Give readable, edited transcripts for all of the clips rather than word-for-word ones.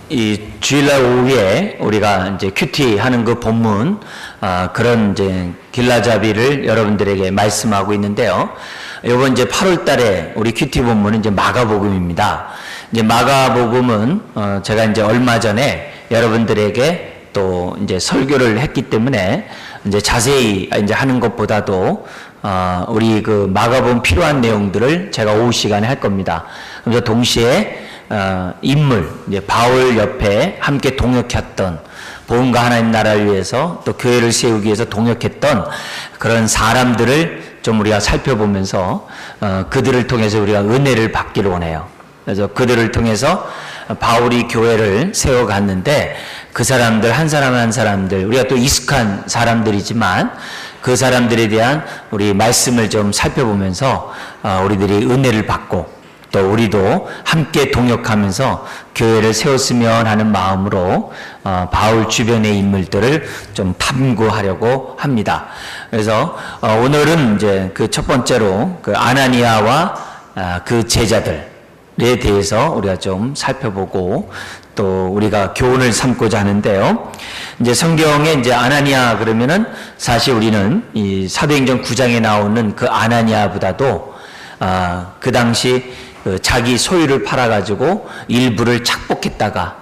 이 주일날 오후에 우리가 이제 큐티 하는 그 본문, 그런 이제 길라잡이를 여러분들에게 말씀하고 있는데요. 요번 이제 8월 달에 우리 큐티 본문은 이제 마가복음입니다. 이제 마가복음은, 제가 이제 얼마 전에 여러분들에게 또 이제 설교를 했기 때문에 이제 자세히 이제 하는 것보다도 우리 그 마가복음 필요한 내용들을 제가 오후 시간에 할 겁니다. 그래서 동시에 인물, 이제 바울 옆에 함께 동역했던, 복음과 하나님 나라를 위해서 또 교회를 세우기 위해서 동역했던 그런 사람들을 좀 우리가 살펴보면서 그들을 통해서 우리가 은혜를 받기를 원해요. 그래서 그들을 통해서 바울이 교회를 세워갔는데 그 사람들 한 사람 한 사람들, 우리가 또 익숙한 사람들이지만 그 사람들에 대한 우리 말씀을 좀 살펴보면서 우리들이 은혜를 받고 또 우리도 함께 동역하면서 교회를 세웠으면 하는 마음으로 바울 주변의 인물들을 좀 탐구하려고 합니다. 그래서 오늘은 이제 그 첫 번째로 그 아나니아와 그 제자들에 대해서 우리가 좀 살펴보고 또 우리가 교훈을 삼고자 하는데요. 이제 성경에 이제 아나니아 그러면은 사실 우리는 이 사도행전 9장에 나오는 그 아나니아보다도 그 당시 자기 소유를 팔아가지고 일부를 착복했다가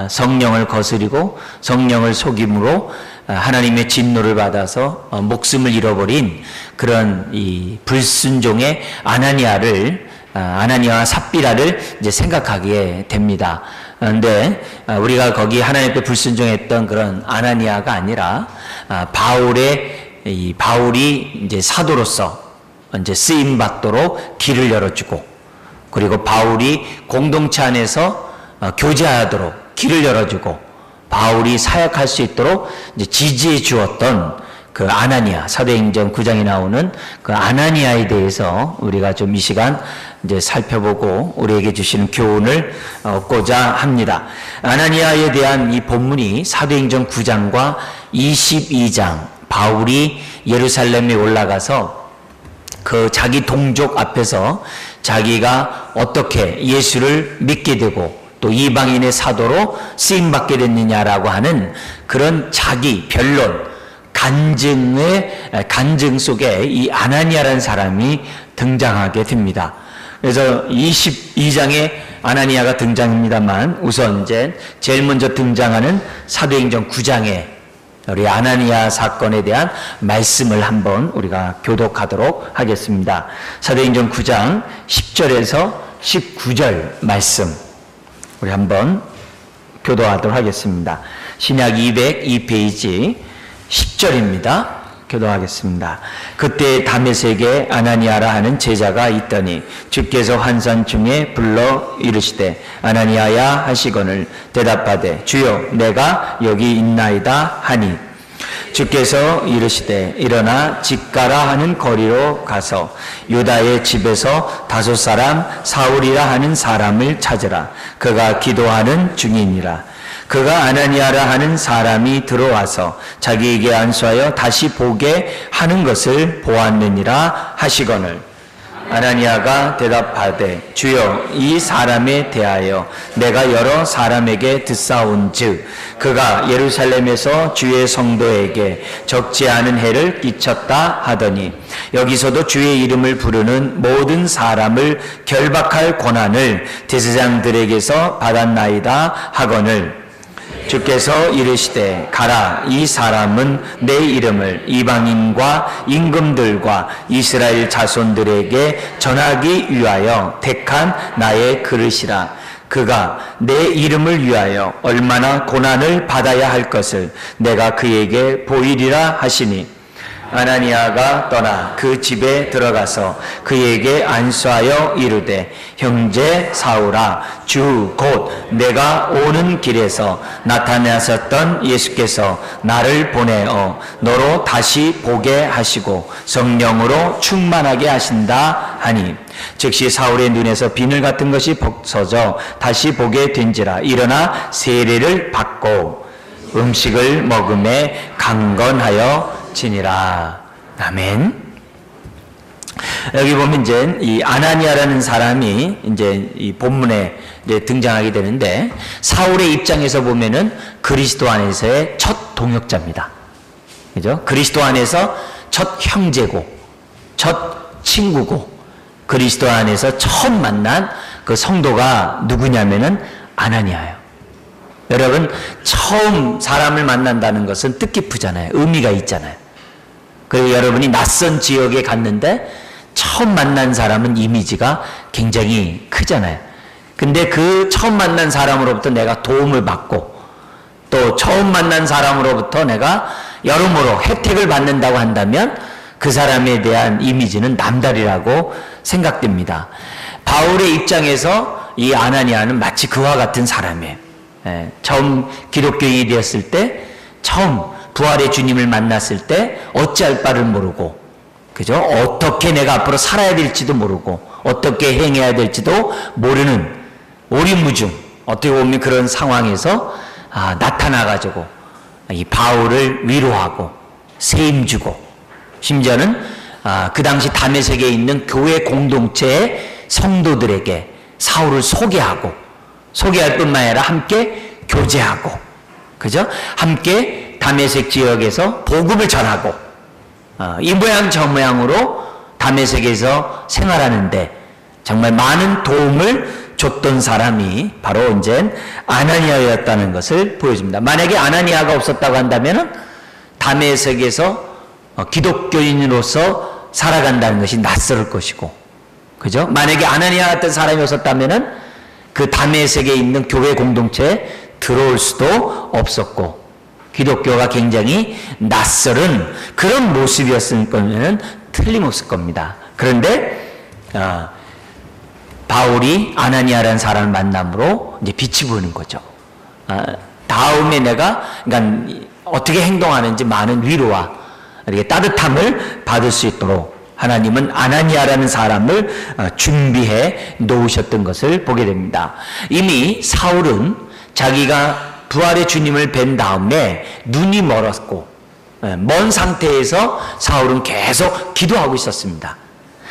성령을 거스리고 성령을 속임으로 하나님의 진노를 받아서 목숨을 잃어버린 그런 이 불순종의 아나니아와 삽비라를 이제 생각하게 됩니다. 그런데 우리가 거기 하나님 앞에 불순종했던 그런 아나니아가 아니라 바울이 이제 사도로서 이제 쓰임 받도록 길을 열어주고, 그리고 바울이 공동체 안에서 교제하도록 길을 열어주고 바울이 사역할 수 있도록 이제 지지해 주었던 그 아나니아, 사도행전 9장에 나오는 그 아나니아에 대해서 우리가 좀 이 시간 이제 살펴보고 우리에게 주시는 교훈을 얻고자 합니다. 아나니아에 대한 이 본문이 사도행전 9장과 22장, 바울이 예루살렘에 올라가서 그 자기 동족 앞에서 자기가 어떻게 예수를 믿게 되고 또 이방인의 사도로 쓰임받게 됐느냐라고 하는 그런 자기 변론, 간증 속에 이 아나니아라는 사람이 등장하게 됩니다. 그래서 22장에 아나니아가 등장합니다만 우선 이제 제일 먼저 등장하는 사도행전 9장에 우리 아나니아 사건에 대한 말씀을 한번 우리가 교독하도록 하겠습니다. 사도행전 9장 10절에서 19절 말씀 우리 한번 교독하도록 하겠습니다. 신약 202페이지 10절입니다. 교독하겠습니다. 그때 다메섹에 아나니아라 하는 제자가 있더니 주께서 환상 중에 불러 이르시되 아나니아야 하시거늘 대답하되 주여 내가 여기 있나이다 하니 주께서 이르시되 일어나 집가라 하는 거리로 가서 유다의 집에서 5 사람 사울이라 하는 사람을 찾으라. 그가 기도하는 중이니라. 그가 아나니아라 하는 사람이 들어와서 자기에게 안수하여 다시 보게 하는 것을 보았느니라 하시거늘 아나니아가 대답하되 주여 이 사람에 대하여 내가 여러 사람에게 듣사온즉 그가 예루살렘에서 주의 성도에게 적지 않은 해를 끼쳤다 하더니 여기서도 주의 이름을 부르는 모든 사람을 결박할 권한을 대제사장들에게서 받았나이다 하거늘 주께서 이르시되 가라. 이 사람은 내 이름을 이방인과 임금들과 이스라엘 자손들에게 전하기 위하여 택한 나의 그릇이라. 그가 내 이름을 위하여 얼마나 고난을 받아야 할 것을 내가 그에게 보이리라 하시니 아나니아가 떠나 그 집에 들어가서 그에게 안수하여 이르되 형제 사울아 주 곧 내가 오는 길에서 나타나셨던 예수께서 나를 보내어 너로 다시 보게 하시고 성령으로 충만하게 하신다 하니 즉시 사울의 눈에서 비늘 같은 것이 벗어져 다시 보게 된지라. 일어나 세례를 받고 음식을 먹음에 강건하여 지니라. 아멘. 여기 보면 이제 이 아나니아라는 사람이 이제 이 본문에 이제 등장하게 되는데, 사울의 입장에서 보면은 그리스도 안에서의 첫 동역자입니다. 그죠? 그리스도 안에서 첫 형제고, 첫 친구고, 그리스도 안에서 처음 만난 그 성도가 누구냐면은 아나니아예요. 여러분, 처음 사람을 만난다는 것은 뜻깊으잖아요. 의미가 있잖아요. 그리고 여러분이 낯선 지역에 갔는데 처음 만난 사람은 이미지가 굉장히 크잖아요. 근데 그 처음 만난 사람으로부터 내가 도움을 받고, 또 처음 만난 사람으로부터 내가 여러모로 혜택을 받는다고 한다면 그 사람에 대한 이미지는 남다르라고 생각됩니다. 바울의 입장에서 이 아나니아는 마치 그와 같은 사람이에요. 처음 기독교인이 되었을 때, 처음 부활의 주님을 만났을 때 어찌할 바를 모르고, 그죠? 어떻게 내가 앞으로 살아야 될지도 모르고, 어떻게 행해야 될지도 모르는 오리무중, 어떻게 보면 그런 상황에서 나타나가지고 이 바울을 위로하고 세임주고, 심지어는 그 당시 다메섹에 있는 교회 공동체의 성도들에게 사울을 소개할 뿐만 아니라 함께 교제하고, 그죠? 함께 다메섹 지역에서 복음을 전하고, 이 모양 저 모양으로 다메섹에서 생활하는데 정말 많은 도움을 줬던 사람이 바로 이제 아나니아였다는 것을 보여줍니다. 만약에 아나니아가 없었다고 한다면 다메섹에서 기독교인으로서 살아간다는 것이 낯설 것이고, 그죠? 만약에 아나니아 같은 사람이 없었다면 그 다메섹에 있는 교회 공동체에 들어올 수도 없었고, 기독교가 굉장히 낯설은 그런 모습이었을 거면 틀림없을 겁니다. 그런데 바울이 아나니아라는 사람을 만남으로 이제 빛이 보이는 거죠. 다음에 내가 그러니까 어떻게 행동하는지 많은 위로와 이렇게 따뜻함을 받을 수 있도록 하나님은 아나니아라는 사람을 준비해 놓으셨던 것을 보게 됩니다. 이미 사울은 자기가 부활의 주님을 뵌 다음에 눈이 멀었고, 먼 상태에서 사울은 계속 기도하고 있었습니다.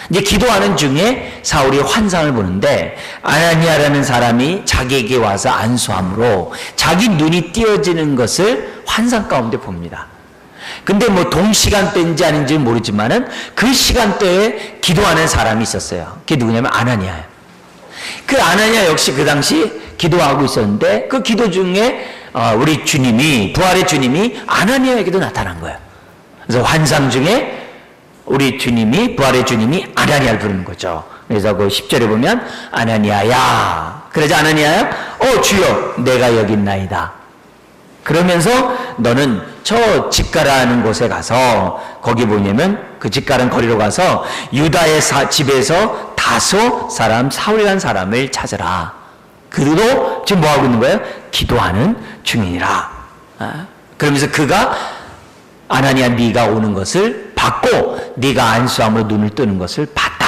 이제 기도하는 중에 사울이 환상을 보는데, 아나니아라는 사람이 자기에게 와서 안수함으로 자기 눈이 띄어지는 것을 환상 가운데 봅니다. 근데 뭐 동시간대인지 아닌지 모르지만은 그 시간대에 기도하는 사람이 있었어요. 그게 누구냐면 아나니아예요. 그 아나니아 역시 그 당시 기도하고 있었는데, 그 기도 중에 우리 주님이, 부활의 주님이 아나니아에게도 나타난 거예요. 그래서 환상 중에 우리 주님이, 부활의 주님이 아나니아를 부르는 거죠. 그래서 그 10절에 보면 아나니아야, 그러자 아나니아야, 주여 내가 여기 있나이다. 그러면서 너는 저 집가라는 곳에 가서, 거기 뭐냐면 그 집가라는 거리로 가서 유다의 집에서 다소 사람 사울이라는 사람을 찾으라. 그도 지금 뭐 하고 있는 거예요? 기도하는 중이니라. 그러면서 그가 아나니아 네가 오는 것을 봤고 네가 안수함으로 눈을 뜨는 것을 봤다.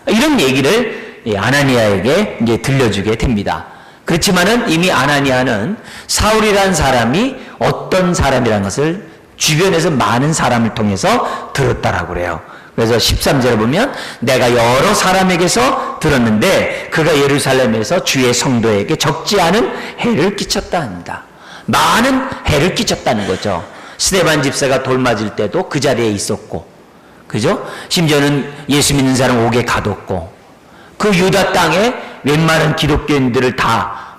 이런 얘기를 아나니아에게 이제 들려주게 됩니다. 그렇지만은 이미 아나니아는 사울이라는 사람이 어떤 사람이라는 것을 주변에서 많은 사람을 통해서 들었다라고 그래요. 그래서 13절에 보면 내가 여러 사람에게서 들었는데 그가 예루살렘에서 주의 성도에게 적지 않은 해를 끼쳤다 합니다. 많은 해를 끼쳤다는 거죠. 스데반 집사가 돌 맞을 때도 그 자리에 있었고, 그죠? 심지어는 예수 믿는 사람 옥에 가뒀고, 그 유다 땅에 웬만한 기독교인들을 다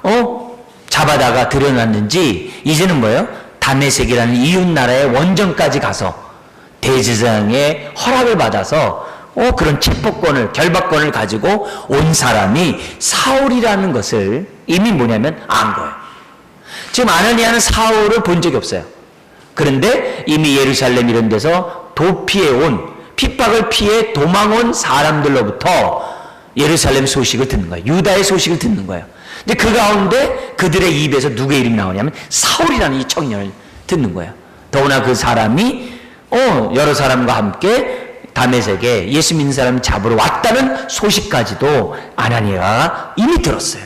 잡아다가 들여놨는지 이제는 뭐예요? 다메섹이라는 이웃 나라의 원정까지 가서 대제사장의 허락을 받아서 그런 체포권을, 결박권을 가지고 온 사람이 사울이라는 것을 이미 뭐냐면 안 거예요. 지금 아나니아는 사울을 본 적이 없어요. 그런데 이미 예루살렘 이런 데서 도피해 온, 핍박을 피해 도망온 사람들로부터 예루살렘 소식을 듣는 거예요. 유다의 소식을 듣는 거예요. 근데 그 가운데 그들의 입에서 누구의 이름이 나오냐면 사울이라는 이 청년을 듣는 거예요. 더구나 그 사람이 여러 사람과 함께 다메섹에 예수 믿는 사람 잡으러 왔다는 소식까지도 아나니아가 이미 들었어요.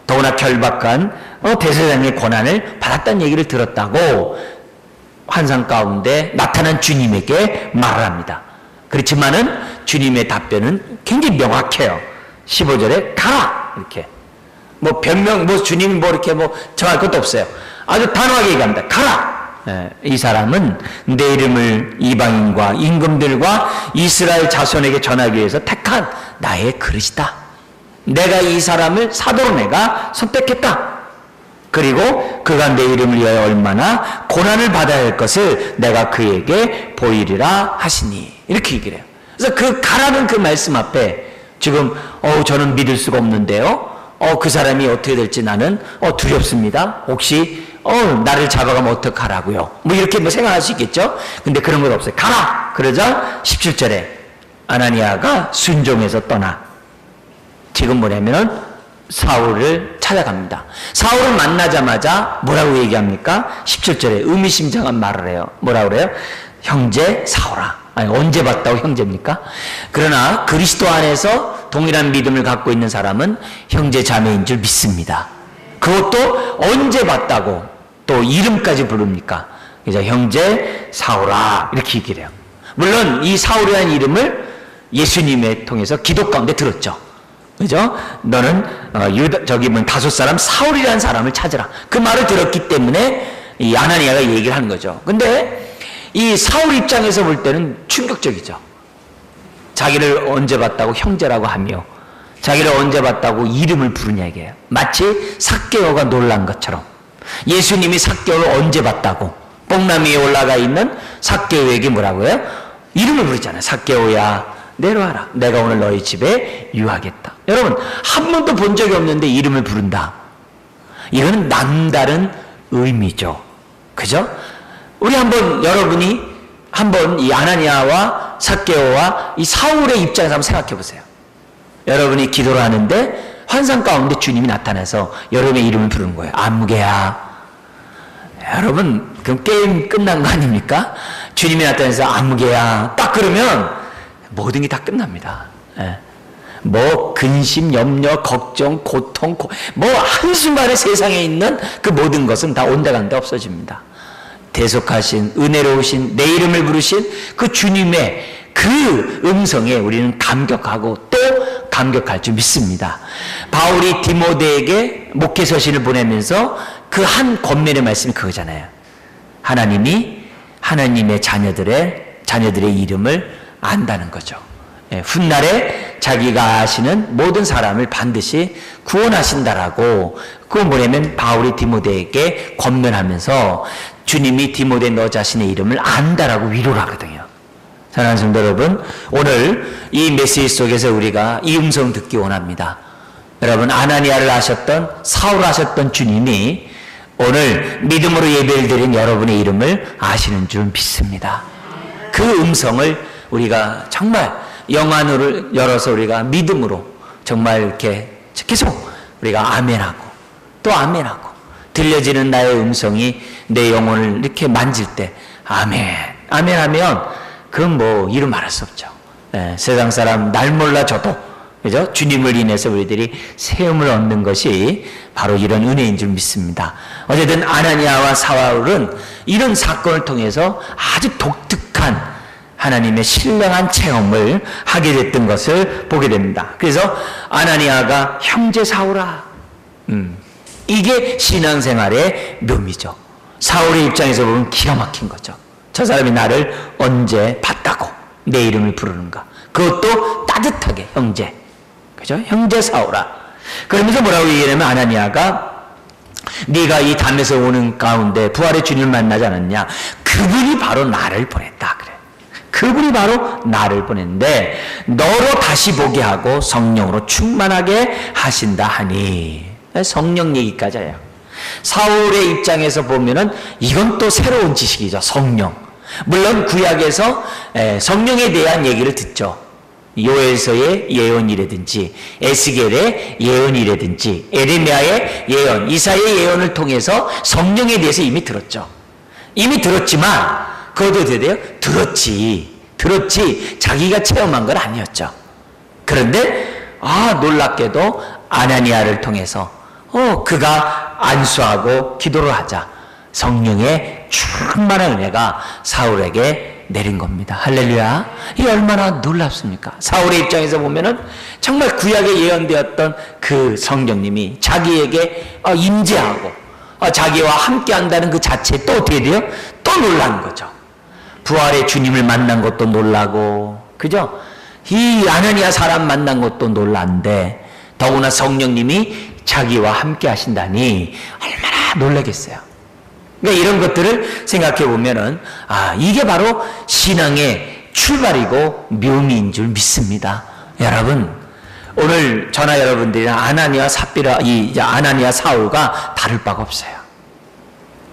더구나 결박한 대제사장의 권한을 받았다는 얘기를 들었다고 환상 가운데 나타난 주님에게 말을 합니다. 그렇지만은 주님의 답변은 굉장히 명확해요. 15절에 가라 이렇게 뭐 변명 뭐 주님이 뭐 이렇게 뭐 정할 것도 없어요. 아주 단호하게 얘기합니다. 가라. 이 사람은 내 이름을 이방인과 임금들과 이스라엘 자손에게 전하기 위해서 택한 나의 그릇이다. 내가 이 사람을 사도로 내가 선택했다. 그리고 그가 내 이름을 위하여 얼마나 고난을 받아야 할 것을 내가 그에게 보이리라 하시니 이렇게 얘기를 해요. 그래서 그 가라는 그 말씀 앞에 지금 저는 믿을 수가 없는데요. 그 사람이 어떻게 될지 나는 두렵습니다. 혹시 나를 잡아가면 어떡하라고요. 뭐 이렇게 뭐 생각할 수 있겠죠. 근데 그런 건 없어요. 가라. 그러자 17절에 아나니아가 순종해서 떠나 지금 뭐냐면은 사울을 찾아갑니다. 사울을 만나자마자 뭐라고 얘기합니까? 17절에 의미심장한 말을 해요. 뭐라고 그래요? 형제 사울아. 아니, 언제 봤다고 형제입니까? 그러나 그리스도 안에서 동일한 믿음을 갖고 있는 사람은 형제 자매인 줄 믿습니다. 그것도 언제 봤다고 또 이름까지 부릅니까? 그래서 형제 사울아 이렇게 얘기를 해요. 물론 이 사울이라는 이름을 예수님을 통해서 기도 가운데 들었죠. 그죠? 너는 다섯 사람 사울이라는 사람을 찾으라. 그 말을 들었기 때문에 이 아나니아가 얘기를 하는 거죠. 근데 이 사울 입장에서 볼 때는 충격적이죠. 자기를 언제 봤다고 형제라고 하며 자기를 언제 봤다고 이름을 부르냐 이게요. 마치 삭개오가 놀란 것처럼 예수님이 삭개오를 언제 봤다고 뽕나무 위에 올라가 있는 삭개오에게 뭐라고 해요? 이름을 부르잖아요. 삭개오야 내려와라. 내가 오늘 너희 집에 유하겠다. 여러분 한 번도 본 적이 없는데 이름을 부른다. 이건 남다른 의미죠. 그죠? 우리 여러분이 한번 이 아나니아와 삭개오와 이 사울의 입장에서 한번 생각해 보세요. 여러분이 기도를 하는데 환상 가운데 주님이 나타나서 여러분의 이름을 부르는 거예요. 안무개야. 여러분 그럼 게임 끝난 거 아닙니까? 주님이 나타나서 안무개야. 딱 그러면 모든 게 다 끝납니다. 뭐 근심, 염려, 걱정, 고통, 뭐 한순간에 세상에 있는 그 모든 것은 다 온데간데 없어집니다. 대속하신 은혜로우신 내 이름을 부르신 그 주님의 그 음성에 우리는 감격하고 또 감격할 줄 믿습니다. 바울이 디모데에게 목회 서신을 보내면서 그 한 권면의 말씀이 그거잖아요. 하나님이 하나님의 자녀들의 이름을 안다는 거죠. 훗날에 자기가 아시는 모든 사람을 반드시 구원하신다라고 그건 뭐냐면 바울이 디모데에게 권면하면서 주님이 디모데 너 자신의 이름을 안다라고 위로를 하거든요. 사랑하는 성도 여러분, 오늘 이 메시지 속에서 우리가 이 음성 듣기 원합니다. 여러분 아나니아를 아셨던 사울을 아셨던 주님이 오늘 믿음으로 예배를 드린 여러분의 이름을 아시는 줄 믿습니다. 그 음성을 우리가 정말 영안을 열어서 우리가 믿음으로 정말 이렇게 계속 우리가 아멘하고 또 아멘하고 들려지는 나의 음성이 내 영혼을 이렇게 만질 때 아멘 아멘하면 그건 뭐 이루 말할 수 없죠. 세상 사람 날 몰라줘도 그죠? 주님을 인해서 우리들이 세움을 얻는 것이 바로 이런 은혜인 줄 믿습니다. 어쨌든 아나니아와 사울은 이런 사건을 통해서 아주 독특한 하나님의 신령한 체험을 하게 됐던 것을 보게 됩니다. 그래서 아나니아가 형제 사울아, 이게 신앙생활의 묘미죠. 사울의 입장에서 보면 기가 막힌 거죠. 저 사람이 나를 언제 봤다고 내 이름을 부르는가. 그것도 따뜻하게 형제, 그죠? 형제 사울아. 그러면서 뭐라고 얘기하냐면 아나니아가 네가 이 담에서 오는 가운데 부활의 주님을 만나지 않았냐. 그분이 바로 나를 보냈다 그래. 그분이 바로 나를 보냈는데 너로 다시 보게 하고 성령으로 충만하게 하신다 하니. 성령 얘기까지 해요. 사울의 입장에서 보면은 이건 또 새로운 지식이죠. 성령. 물론 구약에서 성령에 대한 얘기를 듣죠. 요엘서의 예언이라든지 에스겔의 예언이라든지 에레미야의 예언, 이사야의 예언을 통해서 성령에 대해서 이미 들었죠. 이미 들었지만 그것도 어떻게 돼요? 들었지 자기가 체험한 건 아니었죠. 그런데 놀랍게도 아나니아를 통해서 그가 안수하고 기도를 하자 성령의 충만한 은혜가 사울에게 내린 겁니다. 할렐루야. 이 얼마나 놀랍습니까? 사울의 입장에서 보면은 정말 구약에 예언되었던 그 성령님이 자기에게 임재하고 자기와 함께 한다는 그 자체에 또 어떻게 돼요? 또 놀란 거죠. 부활의 주님을 만난 것도 놀라고, 그죠? 이 아나니아 사람 만난 것도 놀란데 더구나 성령님이 자기와 함께 하신다니 얼마나 놀라겠어요. 그러니까 이런 것들을 생각해 보면은 이게 바로 신앙의 출발이고 묘미인 줄 믿습니다. 여러분, 오늘 저나 여러분들이랑 아나니아 삽비라 아나니아 사울과 다를 바가 없어요.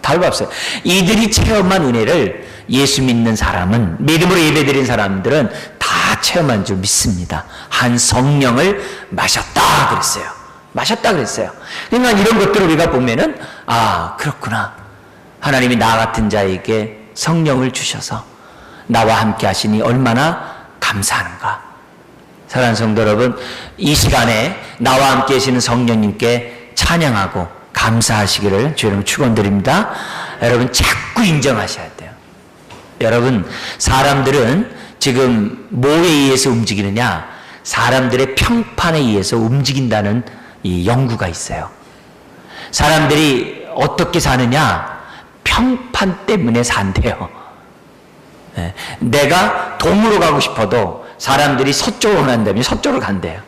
다를 바 없어요. 이들이 체험한 은혜를 예수 믿는 사람은, 믿음으로 예배드린 사람들은 다 체험한 줄 믿습니다. 한 성령을 마셨다 그랬어요. 마셨다 그랬어요. 그러니까 이런 것들을 우리가 보면은 그렇구나. 하나님이 나 같은 자에게 성령을 주셔서 나와 함께 하시니 얼마나 감사하는가. 사랑하는 성도 여러분, 이 시간에 나와 함께 하시는 성령님께 찬양하고 감사하시기를 주 여러분 축원드립니다. 여러분 자꾸 인정하셔야 돼요. 여러분, 사람들은 지금 뭐에 의해서 움직이느냐? 사람들의 평판에 의해서 움직인다는 이 연구가 있어요. 사람들이 어떻게 사느냐? 평판 때문에 산대요. 내가 동으로 가고 싶어도 사람들이 서쪽으로 간다면 서쪽으로 간대요.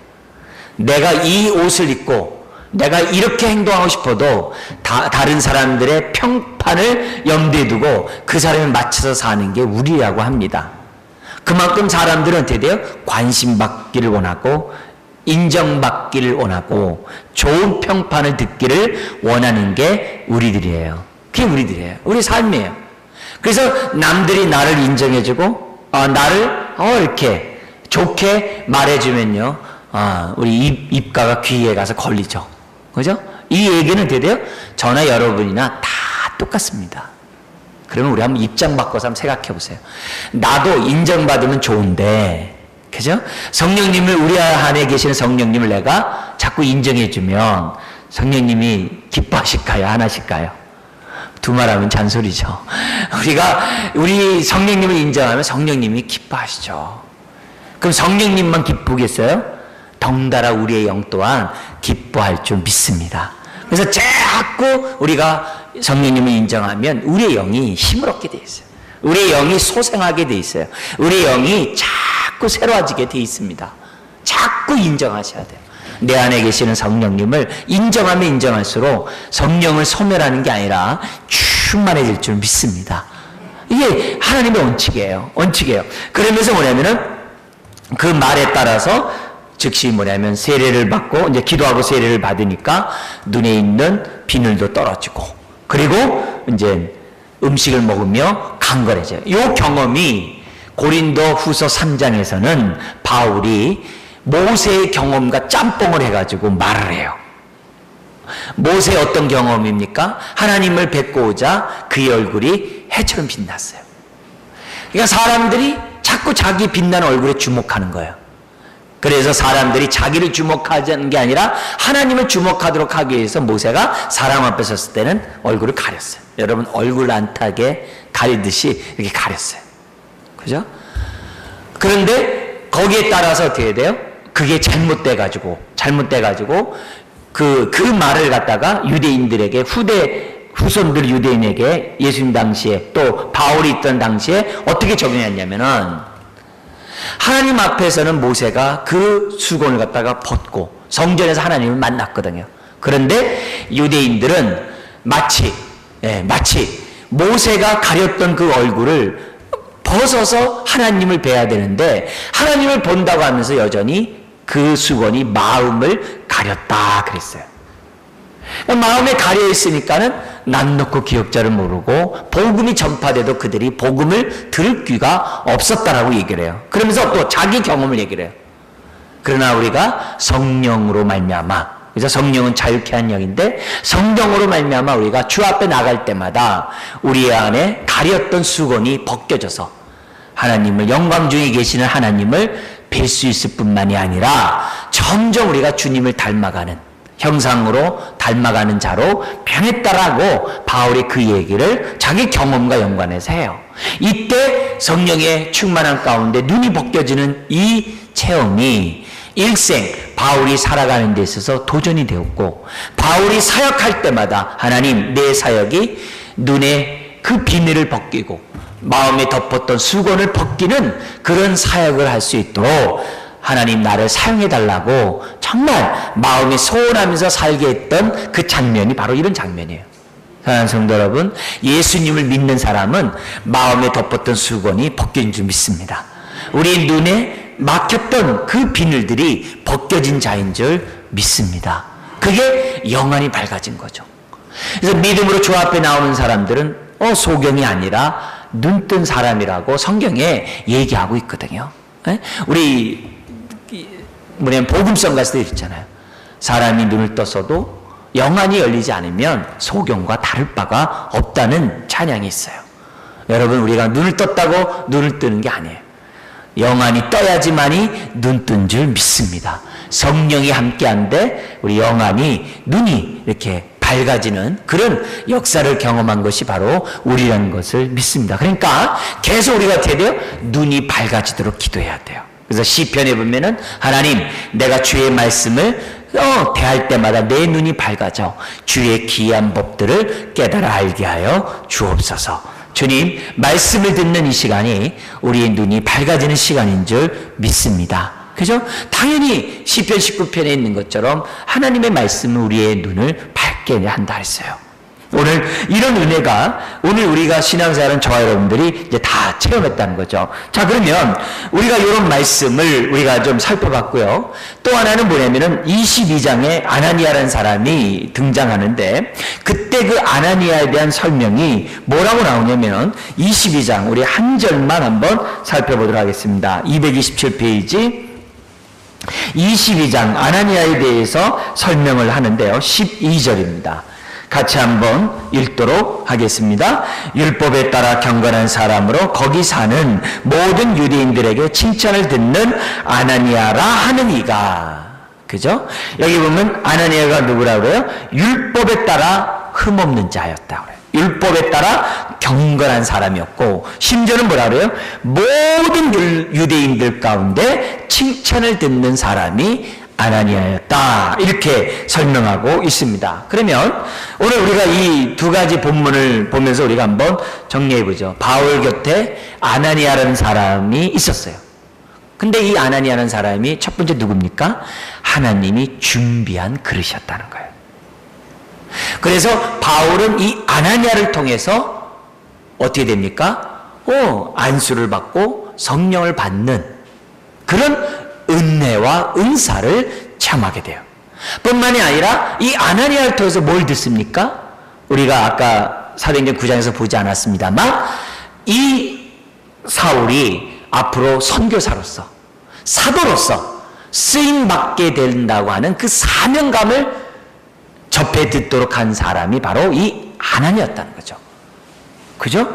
내가 이 옷을 입고 내가 이렇게 행동하고 싶어도 다른 사람들의 평판을 염두에 두고 그 사람에 맞춰서 사는 게 우리라고 합니다. 그만큼 사람들은 어떻게 돼요? 관심받기를 원하고 인정받기를 원하고 좋은 평판을 듣기를 원하는 게 우리들이에요. 그게 우리들이에요. 우리 삶이에요. 그래서 남들이 나를 인정해주고 나를 이렇게 좋게 말해주면요, 우리 입가가 귀에 가서 걸리죠. 그죠? 이 얘기는 어떻게 돼요? 저나 여러분이나 다 똑같습니다. 그러면 우리 한번 입장 바꿔서 한번 생각해 보세요. 나도 인정받으면 좋은데, 그죠? 성령님을, 우리 안에 계시는 성령님을 내가 자꾸 인정해주면 성령님이 기뻐하실까요? 안 하실까요? 두 말하면 잔소리죠. 우리 성령님을 인정하면 성령님이 기뻐하시죠. 그럼 성령님만 기쁘겠어요? 덩달아 우리의 영 또한 기뻐할 줄 믿습니다. 그래서 자꾸 우리가 성령님을 인정하면 우리의 영이 힘을 얻게 돼 있어요. 우리의 영이 소생하게 돼 있어요. 우리의 영이 자꾸 새로워지게 돼 있습니다. 자꾸 인정하셔야 돼요. 내 안에 계시는 성령님을 인정하면 인정할수록 성령을 소멸하는 게 아니라 충만해질 줄 믿습니다. 이게 하나님의 원칙이에요. 원칙이에요. 그러면서 뭐냐면은 그 말에 따라서 즉시 뭐냐면 세례를 받고 이제 기도하고 세례를 받으니까 눈에 있는 비늘도 떨어지고, 그리고 이제 음식을 먹으며 강건해져요. 이 경험이 고린도 후서 3장에서는 바울이 모세의 경험과 짬뽕을 해가지고 말을 해요. 모세의 어떤 경험입니까? 하나님을 뵙고 오자 그의 얼굴이 해처럼 빛났어요. 그러니까 사람들이 자꾸 자기 빛나는 얼굴에 주목하는 거예요. 그래서 사람들이 자기를 주목하자는 게 아니라 하나님을 주목하도록 하기 위해서 모세가 사람 앞에 섰을 때는 얼굴을 가렸어요. 여러분, 얼굴 안타게 가리듯이 이렇게 가렸어요. 그죠? 그런데 거기에 따라서 어떻게 돼요? 그게 잘못돼가지고 그 말을 갖다가 유대인들에게 후손들 유대인에게 예수님 당시에 또 바울이 있던 당시에 어떻게 적용했냐면은 하나님 앞에서는 모세가 그 수건을 갖다가 벗고 성전에서 하나님을 만났거든요. 그런데 유대인들은 마치 모세가 가렸던 그 얼굴을 벗어서 하나님을 뵈야 되는데 하나님을 본다고 하면서 여전히 그 수건이 마음을 가렸다 그랬어요. 마음에 가려 있으니까는 난 놓고 기억자를 모르고 복음이 전파돼도 그들이 복음을 들을 귀가 없었다라고 얘기를 해요. 그러면서 또 자기 경험을 얘기를 해요. 그러나 우리가 성령으로 말미암아, 그래서 성령은 자유케 한 영인데 성령으로 말미암아 우리가 주 앞에 나갈 때마다 우리 안에 가렸던 수건이 벗겨져서 하나님을, 영광 중에 계시는 하나님을 뵐 수 있을 뿐만이 아니라 점점 우리가 주님을 닮아가는, 형상으로 닮아가는 자로 변했다라고 바울이 그 얘기를 자기 경험과 연관해서 해요. 이때 성령의 충만한 가운데 눈이 벗겨지는 이 체험이 일생 바울이 살아가는 데 있어서 도전이 되었고, 바울이 사역할 때마다 하나님, 내 사역이 눈에 그 비늘을 벗기고 마음에 덮었던 수건을 벗기는 그런 사역을 할 수 있도록 하나님 나를 사용해달라고 정말 마음이 소원하면서 살게 했던 그 장면이 바로 이런 장면이에요. 사랑하는 성도 여러분, 예수님을 믿는 사람은 마음에 덮었던 수건이 벗겨진 줄 믿습니다. 우리 눈에 막혔던 그 비늘들이 벗겨진 자인 줄 믿습니다. 그게 영안이 밝아진 거죠. 그래서 믿음으로 주 앞에 나오는 사람들은 소경이 아니라 눈뜬 사람이라고 성경에 얘기하고 있거든요. 우리 복음성 갔을 때 있잖아요. 사람이 눈을 떴어도 영안이 열리지 않으면 소경과 다를 바가 없다는 찬양이 있어요. 여러분, 우리가 눈을 떴다고 눈을 뜨는 게 아니에요. 영안이 떠야지만이 눈 뜬 줄 믿습니다. 성령이 함께한데 우리 영안이, 눈이 이렇게 밝아지는 그런 역사를 경험한 것이 바로 우리라는 것을 믿습니다. 그러니까 계속 우리가 어떻게 돼요? 눈이 밝아지도록 기도해야 돼요. 그래서 시편에 보면은 하나님, 내가 주의 말씀을 대할 때마다 내 눈이 밝아져 주의 기이한 법들을 깨달아 알게 하여 주옵소서. 주님, 말씀을 듣는 이 시간이 우리의 눈이 밝아지는 시간인 줄 믿습니다. 그죠? 당연히 시편 19편에 있는 것처럼 하나님의 말씀은 우리의 눈을 밝게 한다 했어요. 오늘 이런 은혜가, 오늘 우리가 신앙생활은 저와 여러분들이 이제 다 체험했다는 거죠. 자, 그러면 우리가 이런 말씀을 우리가 좀 살펴봤고요. 또 하나는 뭐냐면은 22장에 아나니아라는 사람이 등장하는데, 그때 그 아나니아에 대한 설명이 뭐라고 나오냐면 22장 우리 한 절만 한번 살펴보도록 하겠습니다. 227페이지 22장 아나니아에 대해서 설명을 하는데요. 12절입니다. 같이 한번 읽도록 하겠습니다. 율법에 따라 경건한 사람으로 거기 사는 모든 유대인들에게 칭찬을 듣는 아나니아라 하는 이가. 그죠? 여기 보면 아나니아가 누구라고 그래요? 율법에 따라 흠없는 자였다 그래요. 율법에 따라 경건한 사람이었고, 심지어는 뭐라 그래요? 모든 유대인들 가운데 칭찬을 듣는 사람이 아나니아였다, 이렇게 설명하고 있습니다. 그러면 오늘 우리가 이 두 가지 본문을 보면서 우리가 한번 정리해보죠. 바울 곁에 아나니아라는 사람이 있었어요. 근데 이 아나니아라는 사람이 첫 번째 누굽니까? 하나님이 준비한 그릇이었다는 거예요. 그래서 바울은 이 아나니아를 통해서 어떻게 됩니까? 안수를 받고 성령을 받는 그런 은혜와 은사를 체험하게 돼요. 뿐만이 아니라 이 아나니아를 통해서 뭘 듣습니까? 우리가 아까 사도행전 9장에서 보지 않았습니다만, 이 사울이 앞으로 선교사로서, 사도로서 쓰임받게 된다고 하는 그 사명감을 접해 듣도록 한 사람이 바로 이 아나니아였다는 거죠. 그죠?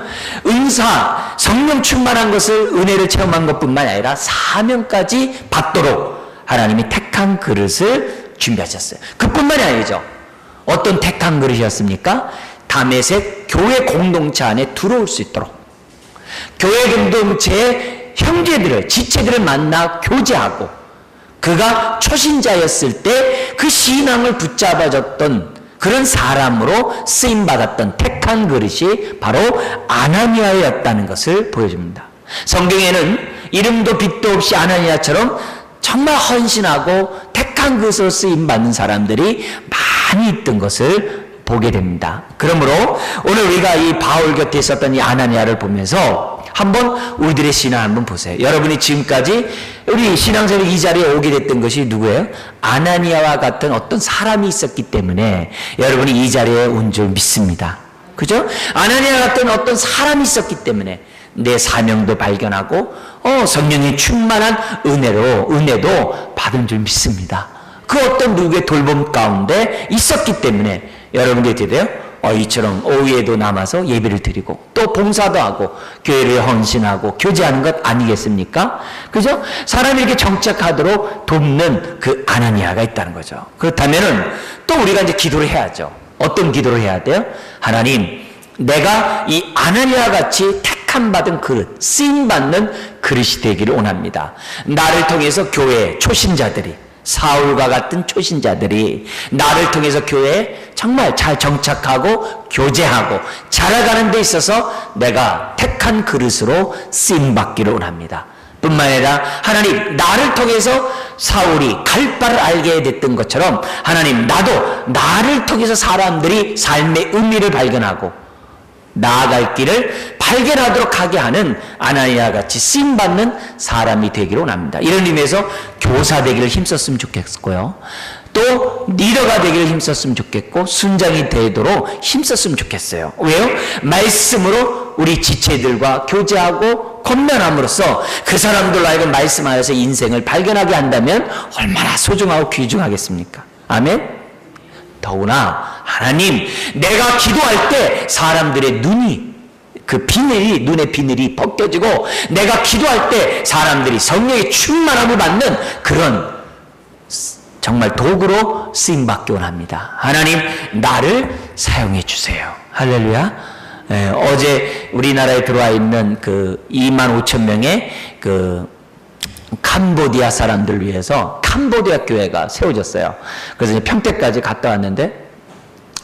은사, 성령 충만한 것을, 은혜를 체험한 것뿐만 아니라 사명까지 받도록 하나님이 택한 그릇을 준비하셨어요. 그뿐만이 아니죠. 어떤 택한 그릇이었습니까? 다메섹 교회 공동체 안에 들어올 수 있도록, 교회 공동체의 형제들을, 지체들을 만나 교제하고, 그가 초신자였을 때 그 신앙을 붙잡아줬던 그런 사람으로 쓰임받았던 택한 그릇이 바로 아나니아였다는 것을 보여줍니다. 성경에는 이름도 빛도 없이 아나니아처럼 정말 헌신하고 택한 그릇으로 쓰임받는 사람들이 많이 있던 것을 보게 됩니다. 그러므로 오늘 우리가 이 바울 곁에 있었던 이 아나니아를 보면서 한번 우리들의 신앙 한번 보세요. 여러분이 지금까지 우리 신앙생활 이 자리에 오게 됐던 것이 누구예요? 아나니아와 같은 어떤 사람이 있었기 때문에 여러분이 이 자리에 온 줄 믿습니다. 그죠? 아나니아 같은 어떤 사람이 있었기 때문에 내 사명도 발견하고 성령의 충만한 은혜도 받은 줄 믿습니다. 그 어떤 누구의 돌봄 가운데 있었기 때문에 여러분들이 어떻게 돼요? 이처럼 오후에도 남아서 예배를 드리고 또 봉사도 하고 교회를 헌신하고 교제하는 것 아니겠습니까? 그죠? 사람에게 정착하도록 돕는 그 아나니아가 있다는 거죠. 그렇다면은 또 우리가 이제 기도를 해야죠. 어떤 기도를 해야 돼요? 하나님, 내가 이 아나니아와 같이 택함 받은 그릇, 쓰임 받는 그릇이 되기를 원합니다. 나를 통해서 교회 초신자들이, 사울과 같은 초신자들이 나를 통해서 교회에 정말 잘 정착하고 교제하고 자라가는 데 있어서 내가 택한 그릇으로 쓰임 받기를 원합니다. 뿐만 아니라 하나님, 나를 통해서 사울이 갈 바를 알게 됐던 것처럼 하나님, 나도 나를 통해서 사람들이 삶의 의미를 발견하고 나아갈 길을 발견하도록 하게 하는 아나니아 같이 쓰임받는 사람이 되기를 원합니다. 이런 의미에서 교사 되기를 힘썼으면 좋겠고요, 또 리더가 되기를 힘썼으면 좋겠고, 순장이 되도록 힘썼으면 좋겠어요. 왜요? 말씀으로 우리 지체들과 교제하고 권면함으로써 그 사람들로 하여금 말씀 안에서 인생을 발견하게 한다면 얼마나 소중하고 귀중하겠습니까? 아멘? 더구나 하나님, 내가 기도할 때 사람들의 눈이, 그 비늘이, 눈의 비늘이 벗겨지고 내가 기도할 때 사람들이 성령의 충만함을 받는 그런 정말 도구로 쓰임받기 원합니다. 하나님, 나를 사용해 주세요. 할렐루야. 어제 우리나라에 들어와 있는 그 25,000명의 그 캄보디아 사람들을 위해서 캄보디아 교회가 세워졌어요. 그래서 이제 평택까지 갔다 왔는데,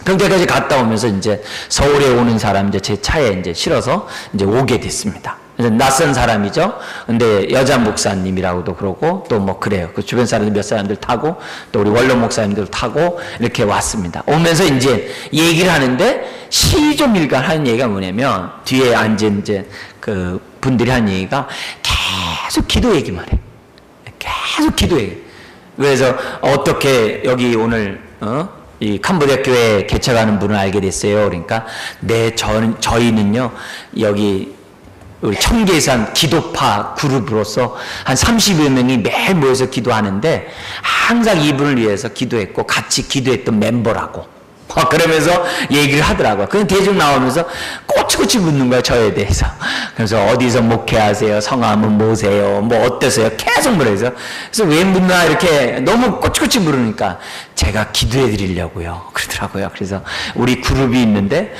평택까지 갔다 오면서 이제 서울에 오는 사람 이제 제 차에 이제 실어서 이제 오게 됐습니다. 그래서 낯선 사람이죠. 근데 여자 목사님이라고도 그러고 또 뭐 그래요. 그 주변 사람들 몇 사람들 타고 또 우리 원로 목사님들 타고 이렇게 왔습니다. 오면서 이제 얘기를 하는데 시조밀간 하는 얘기가 뭐냐면, 뒤에 앉은 이제 그 분들이 하는 얘기가 계속 기도 얘기만 해. 계속 기도 얘기. 그래서 어떻게 여기 오늘 이 캄보디아 교회 개척하는 분을 알게 됐어요. 그러니까 저희는요 여기 우리 청계산 기도파 그룹으로서 한 30여 명이 매일 모여서 기도하는데 항상 이분을 위해서 기도했고 같이 기도했던 멤버라고 그러면서 얘기를 하더라고요. 그냥 대중 나오면서 꼬치꼬치 묻는 거야, 저에 대해서. 그래서 어디서 목회하세요? 성함은 뭐세요? 뭐 어떠세요? 계속 물어요. 그래서 왜 묻나 이렇게 너무 꼬치꼬치 물으니까 제가 기도해 드리려고요, 그러더라고요. 그래서 우리 그룹이 있는데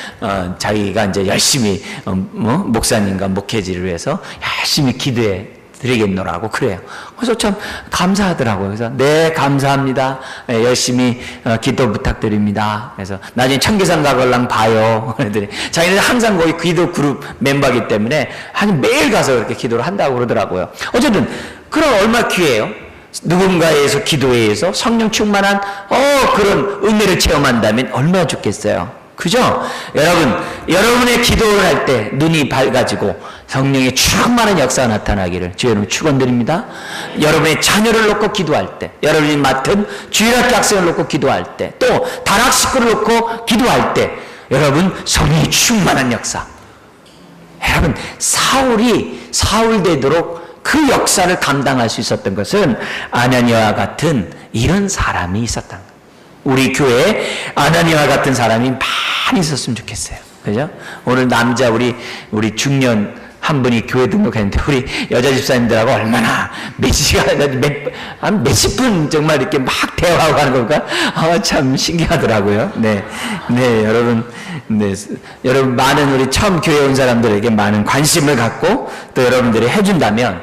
자기가 이제 열심히 목사님과 목회지를 위해서 열심히 기도해 드리겠노라고 그래요. 그래서 참 감사하더라고요. 그래서 네, 감사합니다. 네, 열심히 기도 부탁드립니다. 그래서 나중에 청계산 가걸랑 봐요. 그러더니 자기는 항상 거기 기도 그룹 멤버이기 때문에 한 매일 가서 그렇게 기도를 한다고 그러더라고요. 어쨌든 그럼 얼마나 귀해요. 누군가에서 기도회에서 성령 충만한 그런 은혜를 체험한다면 얼마나 좋겠어요. 그죠? 여러분의 기도를 할 때 눈이 밝아지고 성령의 충만한 역사가 나타나기를 주의 이름으로 축원드립니다. 여러분의 자녀를 놓고 기도할 때, 여러분이 맡은 주일학교 학생을 놓고 기도할 때, 또 단학 식구를 놓고 기도할 때 여러분 성령의 충만한 역사. 여러분 사울 되도록 그 역사를 감당할 수 있었던 것은 아나니아와 같은 이런 사람이 있었던 거예요. 우리 교회에 아나니아와 같은 사람이 많이 있었으면 좋겠어요. 그죠? 오늘 남자 우리 중년 한 분이 교회 등록했는데 우리 여자 집사님들하고 얼마나 몇 시간, 몇십 분 정말 이렇게 막 대화하고 하는 걸까? 참 신기하더라고요. 네, 여러분, 여러분 많은 우리 처음 교회 온 사람들에게 많은 관심을 갖고 또 여러분들이 해준다면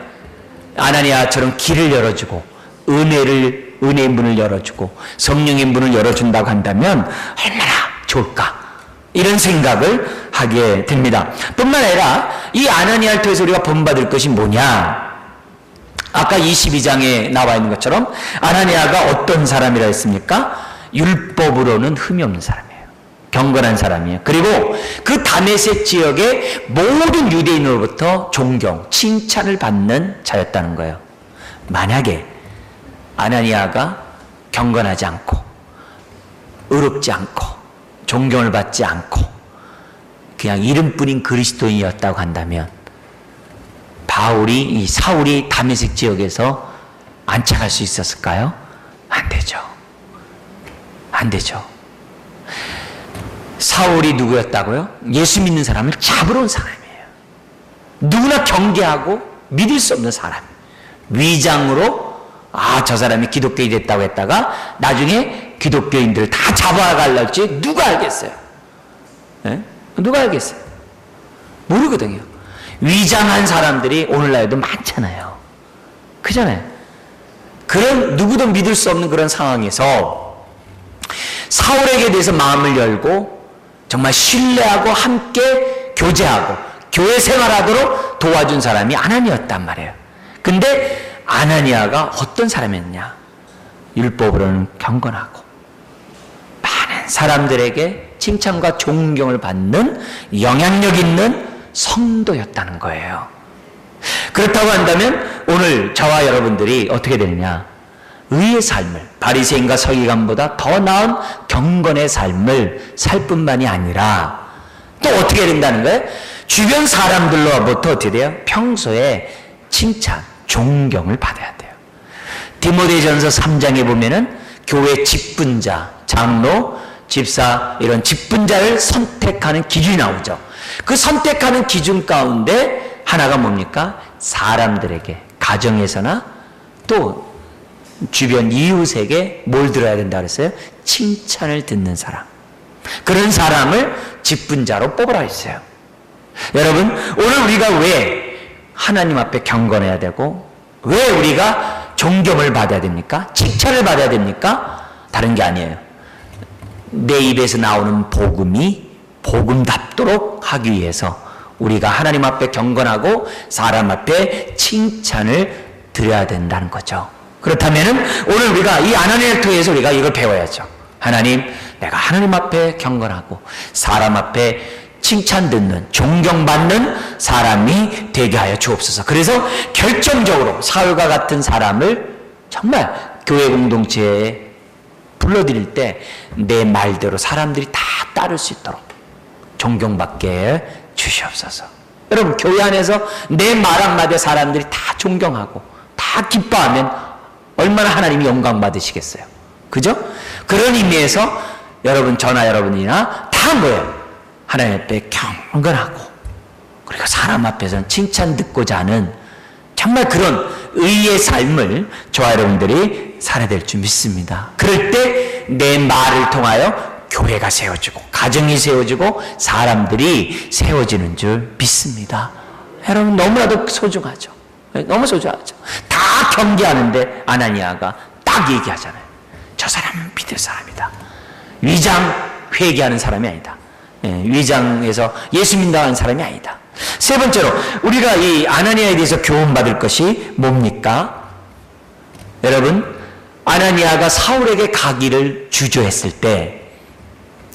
아나니아처럼 길을 열어주고 은혜의 문을 열어주고 성령의 문을 열어준다고 한다면 얼마나 좋을까, 이런 생각을 하게 됩니다. 뿐만 아니라 이 아나니아를 통해서 우리가 본받을 것이 뭐냐, 아까 22장에 나와 있는 것처럼 아나니아가 어떤 사람이라 했습니까? 율법으로는 흠이 없는 사람이에요. 경건한 사람이에요. 그리고 그 다메섹 지역의 모든 유대인으로부터 존경, 칭찬을 받는 자였다는 거예요. 만약에 아나니아가 경건하지 않고 의롭지 않고 존경을 받지 않고 그냥 이름뿐인 그리스도인이었다고 한다면 사울이 다메섹 지역에서 안착할 수 있었을까요? 안 되죠. 안 되죠. 사울이 누구였다고요? 예수 믿는 사람을 잡으러 온 사람이에요. 누구나 경계하고 믿을 수 없는 사람. 위장으로 저 사람이 기독교인이 됐다고 했다가 나중에 기독교인들을 다 잡아갈지 누가 알겠어요? 예? 누가 알겠어요? 모르거든요. 위장한 사람들이 오늘날에도 많잖아요. 그잖아요. 그런 누구도 믿을 수 없는 그런 상황에서 사울에게 대해서 마음을 열고 정말 신뢰하고 함께 교제하고 교회 생활하도록 도와준 사람이 아나니아였단 말이에요. 근데 아나니아가 어떤 사람이었냐? 율법으로는 경건하고 많은 사람들에게 칭찬과 존경을 받는 영향력 있는 성도였다는 거예요. 그렇다고 한다면 오늘 저와 여러분들이 어떻게 되느냐? 의의 삶을, 바리새인과 서기관보다 더 나은 경건의 삶을 살 뿐만이 아니라 또 어떻게 된다는 거예요? 주변 사람들로부터 어떻게 돼요? 평소에 칭찬, 존경을 받아야 돼요. 디모데전서 3장에 보면은 교회 직분자, 장로, 집사 이런 직분자를 선택하는 기준이 나오죠. 그 선택하는 기준 가운데 하나가 뭡니까? 사람들에게, 가정에서나 또 주변 이웃에게 뭘 들어야 된다 그랬어요? 칭찬을 듣는 사람. 그런 사람을 직분자로 뽑으라 했어요. 여러분, 오늘 우리가 왜 하나님 앞에 경건해야 되고 왜 우리가 존경을 받아야 됩니까? 칭찬을 받아야 됩니까? 다른 게 아니에요. 내 입에서 나오는 복음이 복음답도록 하기 위해서 우리가 하나님 앞에 경건하고 사람 앞에 칭찬을 드려야 된다는 거죠. 그렇다면 오늘 우리가 이 아나니아를 통해서 우리가 이걸 배워야죠. 하나님, 내가 하나님 앞에 경건하고 사람 앞에 칭찬 듣는, 존경받는 사람이 되게 하여 주옵소서. 그래서 결정적으로 사울과 같은 사람을 정말 교회 공동체에 불러들일 때 내 말대로 사람들이 다 따를 수 있도록 존경받게 주시옵소서. 여러분, 교회 안에서 내 말 한마디에 사람들이 다 존경하고 다 기뻐하면 얼마나 하나님이 영광 받으시겠어요. 그죠? 그런 의미에서 여러분, 저나 여러분이나 다 뭐예요? 하나님 앞에 경건하고 그리고 사람 앞에서는 칭찬 듣고자 하는 정말 그런 의의 삶을 저와 여러분들이 살아야 될 줄 믿습니다. 그럴 때 내 말을 통하여 교회가 세워지고 가정이 세워지고 사람들이 세워지는 줄 믿습니다. 여러분, 너무나도 소중하죠. 너무 소중하죠. 다 경계하는데 아나니아가 딱 얘기하잖아요. 저 사람은 믿을 사람이다. 위장 회개하는 사람이 아니다. 위장에서 예수 믿는다는 사람이 아니다. 세 번째로 우리가 이 아나니아에 대해서 교훈받을 것이 뭡니까? 여러분, 아나니아가 사울에게 가기를 주저했을 때,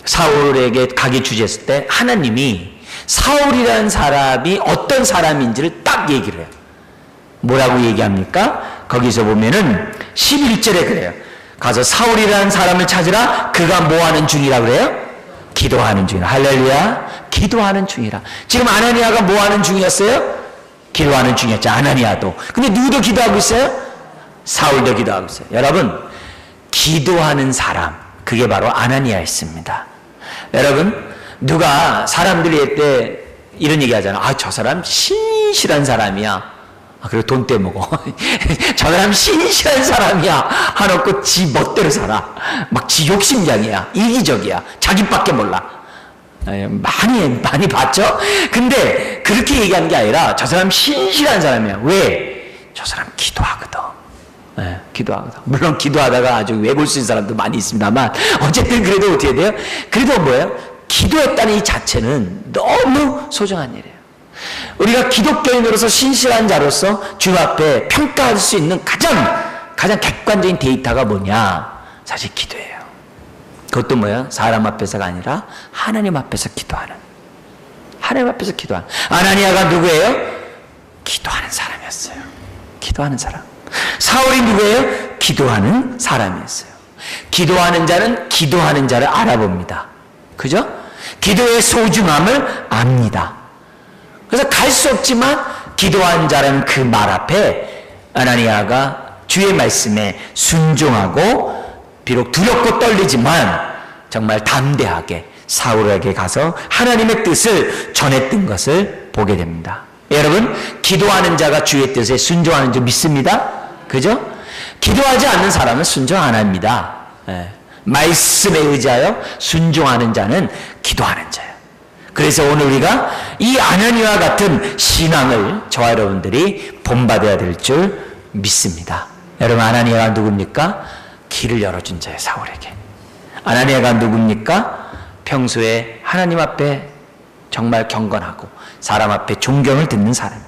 사울에게 가기 주저했을 때 하나님이 사울이라는 사람이 어떤 사람인지를 딱 얘기를 해요. 뭐라고 얘기합니까? 거기서 보면은 11절에 그래요. 가서 사울이라는 사람을 찾으라. 그가 뭐하는 중이라 그래요? 기도하는 중이라. 할렐루야. 기도하는 중이라. 지금 아나니아가 뭐하는 중이었어요? 기도하는 중이었죠. 아나니아도. 근데 누구도 기도하고 있어요? 사울도 기도하고 있어요. 여러분, 기도하는 사람, 그게 바로 아나니아였습니다. 여러분, 누가 사람들이 할 때 이런 얘기 하잖아. 아, 저 사람 신실한 사람이야. 그리고 돈 떼먹어. 저 사람 신실한 사람이야. 하놓고 지 멋대로 살아. 막 지 욕심장이야. 이기적이야. 자기밖에 몰라. 많이 봤죠? 근데 그렇게 얘기하는 게 아니라 저 사람 신실한 사람이야. 왜? 저 사람 기도하거든. 기도하거든. 물론 기도하다가 아주 왜골 쓰는 사람도 많이 있습니다만 어쨌든 그래도 어떻게 돼요? 그래도 뭐예요? 기도했다는 이 자체는 너무 소중한 일이에요. 우리가 기독교인으로서 신실한 자로서 주 앞에 평가할 수 있는 가장 객관적인 데이터가 뭐냐? 사실 기도예요. 그것도 뭐예요? 사람 앞에서가 아니라 하나님 앞에서 기도하는. 하나님 앞에서 기도하는. 아나니아가 누구예요? 기도하는 사람이었어요. 기도하는 사람. 사울이 누구예요? 기도하는 사람이었어요. 기도하는 자는 기도하는 자를 알아봅니다. 그죠? 기도의 소중함을 압니다. 그래서 갈 수 없지만 기도한 자는 그 말 앞에 아나니아가 주의 말씀에 순종하고 비록 두렵고 떨리지만 정말 담대하게 사울에게 가서 하나님의 뜻을 전했던 것을 보게 됩니다. 여러분, 기도하는 자가 주의 뜻에 순종하는 줄 믿습니다. 그죠? 기도하지 않는 사람은 순종 안 합니다. 말씀에 의지하여 순종하는 자는 기도하는 자예요. 그래서 오늘 우리가 이 아나니아와 같은 신앙을 저와 여러분들이 본받아야 될 줄 믿습니다. 여러분, 아나니아가 누굽니까? 길을 열어준 자예요, 사울에게. 아나니아가 누굽니까? 평소에 하나님 앞에 정말 경건하고 사람 앞에 존경을 듣는 사람.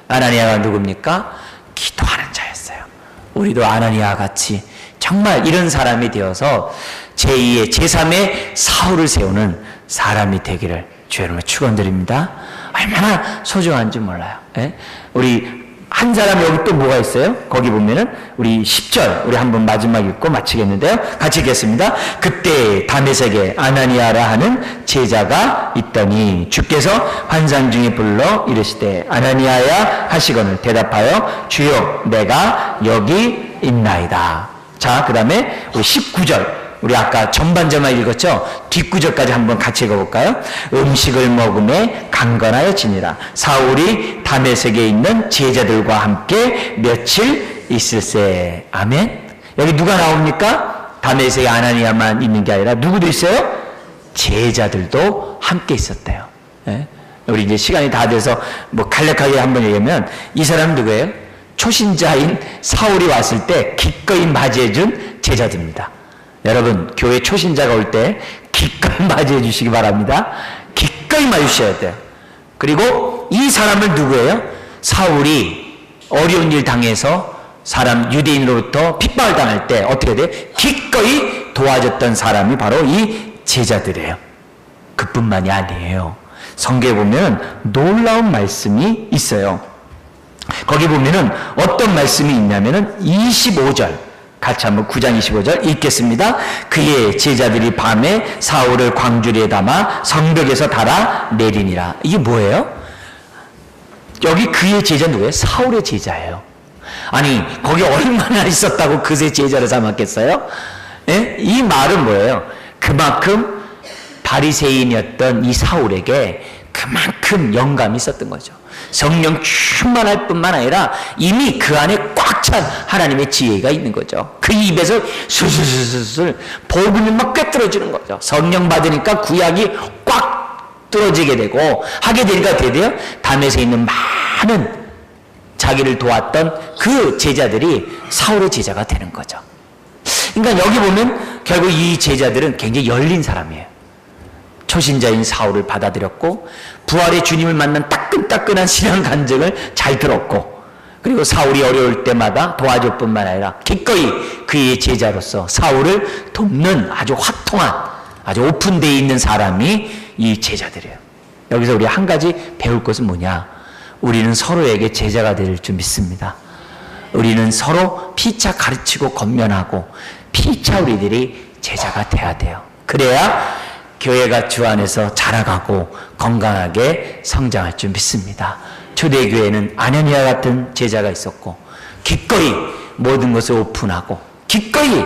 아나니아가 누굽니까? 기도하는 자였어요. 우리도 아나니아와 같이 정말 이런 사람이 되어서 제2의 제3의 사울을 세우는 사람이 되기를 주의 이름으로 축원드립니다. 얼마나 소중한지 몰라요. 예? 우리 한 사람 여기 또 뭐가 있어요? 거기 보면은 우리 10절 우리 한번 마지막 읽고 마치겠는데요. 같이 읽겠습니다. 그때 다메섹에 아나니아라 하는 제자가 있더니 주께서 환상 중에 불러 이르시되 아나니아야 하시거늘 대답하여 주여 내가 여기 있나이다. 자, 그 다음에 우리 19절 우리 아까 전반절만 읽었죠? 뒷구절까지 한번 같이 읽어볼까요? 음식을 먹음에 강건하여 지니라. 사울이 다메섹에 있는 제자들과 함께 며칠 있을세. 아멘. 여기 누가 나옵니까? 다메섹에 아나니아만 있는 게 아니라 누구도 있어요? 제자들도 함께 있었대요. 예? 우리 이제 시간이 다 돼서 뭐 간략하게 한번 얘기하면 이 사람은 누구예요? 초신자인 사울이 왔을 때 기꺼이 맞이해준 제자들입니다. 여러분, 교회 초신자가 올 때 기꺼이 맞이해 주시기 바랍니다. 기꺼이 맞으셔야 돼요. 그리고 이 사람을 누구예요? 사울이 어려운 일 당해서 사람 유대인으로부터 핍박을 당할 때 어떻게 돼? 기꺼이 도와줬던 사람이 바로 이 제자들이에요. 그뿐만이 아니에요. 성경에 보면 놀라운 말씀이 있어요. 거기 보면은 어떤 말씀이 있냐면은 25절 같이 한번 9장 25절 읽겠습니다. 그의 제자들이 밤에 사울을 광주리에 담아 성벽에서 달아 내리니라. 이게 뭐예요? 여기 그의 제자 누구예요? 사울의 제자예요. 아니 거기 얼마나 있었다고 그새 제자를 삼았겠어요? 예? 이 말은 뭐예요? 그만큼 바리새인이었던 이 사울에게 그만큼 영감이 있었던 거죠. 성령 충만할 뿐만 아니라 이미 그 안에 꽉 찬 하나님의 지혜가 있는 거죠. 그 입에서 술술술술 복음이 막 꿰뚫어지는 거죠. 성령 받으니까 구약이 꽉 뚫어지게 되고 하게 되니까 어떻게 돼요? 다메섹에 있는 많은 자기를 도왔던 그 제자들이 사울의 제자가 되는 거죠. 그러니까 여기 보면 결국 이 제자들은 굉장히 열린 사람이에요. 초신자인 사울을 받아들였고 부활의 주님을 만난 따끈따끈한 신앙 간증을 잘 들었고 그리고 사울이 어려울 때마다 도와줄 뿐만 아니라 기꺼이 그의 제자로서 사울을 돕는 아주 화통한 아주 오픈되어 있는 사람이 이 제자들이에요. 여기서 우리 한 가지 배울 것은 뭐냐? 우리는 서로에게 제자가 될 줄 믿습니다. 우리는 서로 피차 가르치고 건면하고 피차 우리들이 제자가 돼야 돼요. 그래야 교회가 주 안에서 자라가고 건강하게 성장할 줄 믿습니다. 초대교회는 아나니아 같은 제자가 있었고 기꺼이 모든 것을 오픈하고 기꺼이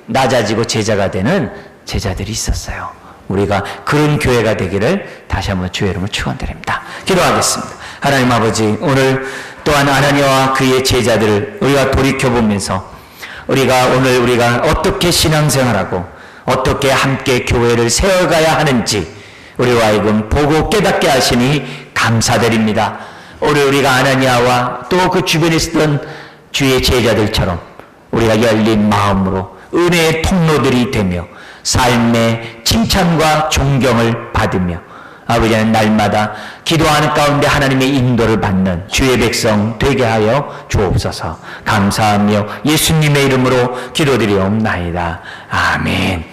낮아지고 제자가 되는 제자들이 있었어요. 우리가 그런 교회가 되기를 다시 한번 주의 이름으로 축원드립니다. 기도하겠습니다. 하나님 아버지, 오늘 또한 아나니아와 그의 제자들을 우리가 돌이켜보면서 우리가 어떻게 신앙생활하고 어떻게 함께 교회를 세워가야 하는지 우리와 하여금 보고 깨닫게 하시니 감사드립니다. 오늘 우리가 아나니아와 또 그 주변에 있었던 주의 제자들처럼 우리가 열린 마음으로 은혜의 통로들이 되며 삶의 칭찬과 존경을 받으며 아버지는 날마다 기도하는 가운데 하나님의 인도를 받는 주의 백성 되게 하여 주옵소서. 감사하며 예수님의 이름으로 기도드리옵나이다. 아멘.